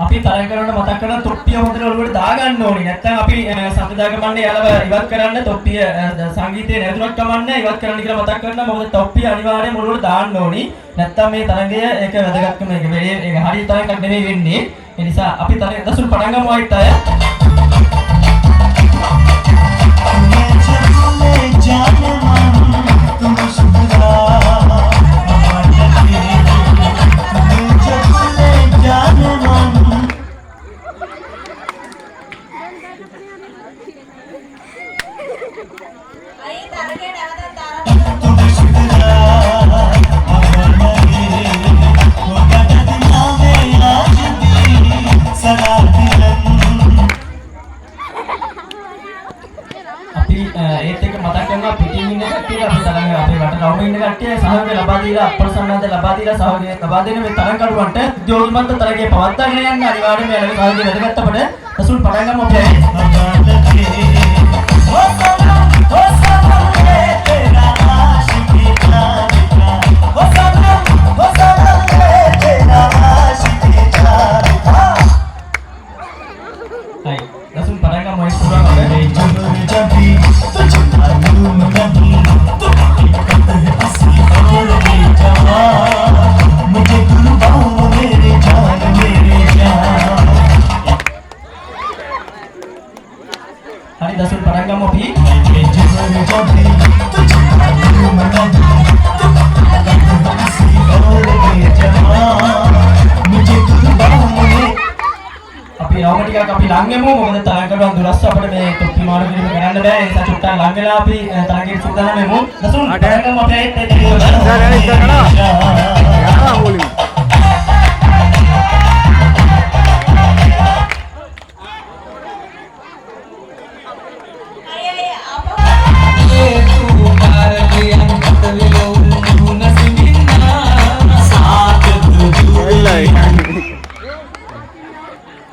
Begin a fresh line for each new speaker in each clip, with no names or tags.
අපි තරඟ කරනකොට මතක් කරන තොප්පිය හොඳට ඔළුවට දාගන්න ඕනේ. නැත්නම් අපි සංවිධායක මණ්ඩලය යාලව ඉවත් කරන්න තොප්පිය සංගීතයේ නැතුණක් කමන්නේ ඉවත් කරන්න කියලා මතක් කරනවා. මොකද තොප්පිය අනිවාර්යයෙන්ම ඔළුවට දාන්න ඕනි. නැත්නම් මේ තරඟය ඒක වැදගත්කම ඒක හරිය තරඟයක් නෙමෙයි වෙන්නේ. ඒ නිසා අපි තරඟ දසුන් පටන් ගමු අයිත් අය. ඒත් එක මතක් කරනවා පිටින් ඉන්න කට්ටිය අපි තරඟ අපේ රට රවුම ඉන්න කට්ටිය සහයෝගය ලබා දීලා අප්‍රසන්නතාවය ලබා දීලා සහයෝගය ලබා දෙන මේ තරඟකරුවන්ට උද්‍යෝගිමත් තරගයේ පවත්වාගෙන යන්න අනිවාර්යයෙන්ම යාළුවෝ සහයෝගය වැදගත් අපිට දසුන් පටන් ගමු අපි. දසුන් පටන් ගමු ඒ පුරාම hari dasun parangga mopi අපි රවුම ටිකක් අපි ලං වෙමු. මොකද තරඟ කරුවන් 12 අපිට මේ තොප්පි මාරු කිරීම කරන්න බෑ. ඒ නිසා චුට්ටක් ලං වෙලා අපි තරඟේ සූදානම් වෙමු. දසුන් පටන් ගමු අපි ඒත්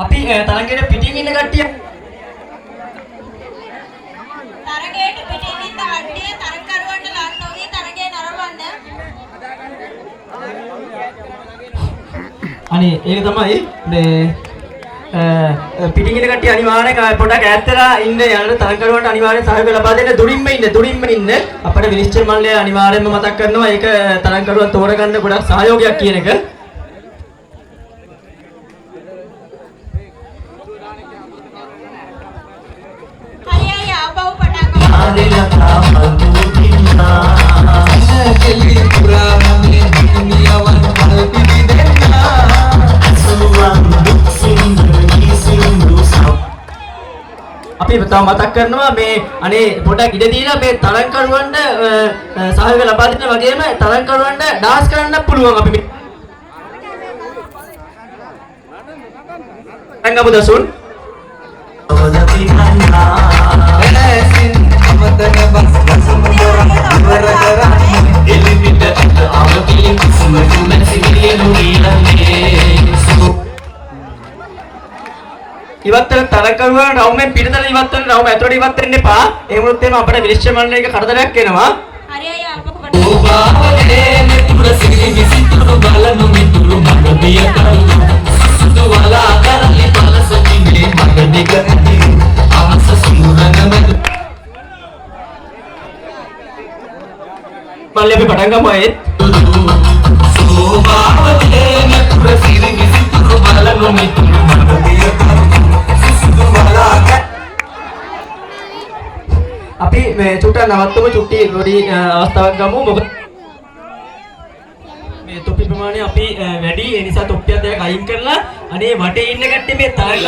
අපි තරඟයට පිටින් ඉන්න කට්ටිය
තරඟයට පිටින් ඉන්න කට්ටිය තරඟ කරුවන්ට ලං නොවී තරඟේ නරඹන්න.
අනේ ඒක තමයි මේ පිටින් ඉන්න කට්ටිය අනිවාර්යෙන් පොඩක් ඈත් වෙලා ඉන්න යන තරඟ කරුවන්ට අනිවාර්යෙන් සහයෝගය ලබා දෙන්න. දුරින්ම ඉන්න අපේ විනිශ්චය මණ්ඩලය අනිවාර්යෙන්ම මතක් කරනවා ඒක තරඟ කරුවන් තෝරගන්න ගොඩක් සහයෝගයක් කියන එක. අපි තව මතක් කරනවා මේ අනේ පොඩක් ඉඩ දීලා මේ තරඟ කරුවන්ට සහයෝගය ලබා දෙන්න වගේම තරඟ කරුවන්ට ඩාන්ස් කරන්න පුළුවන්. අපි තරඟ දසුන් ඉවත් වෙන තරකරුවන් රවුමෙන් පිටතට ඉවත් වෙන රවුම ඇතුළට ඉවත් වෙන්න එපා. ඒ වුණොත් එහෙම අපේ විනිශ්චය මණ්ඩලයක කරදරයක් එනවා.
හරි අයියා අපක
ඕබාවලේ මෙතුර සිරි විසිතුරු බලනු මිතුරු මගදිය කරු සුදු වලා කරලි පලසකිනේ මගදික ඇති ආස සූරනමද
මල්ලි අපි පටන් ගමු ඒත්.
ඕබාවලේ මෙතුර සිරි විසිතුරු බලනු මිතුරු මගදිය කරු සුදු වලා
අපි මේ චුට්ටක් නවත්තමු චුට්ටි පොඩි අවස්ථාවක් ගමු. මොකද මේ තොප්පි ප්‍රමාණය අපි වැඩි ඒ නිසා තොප්පියක් දෙකක් අයින් කරලා අනේ වටේ ඉන්න කට්ටිය මේ තරග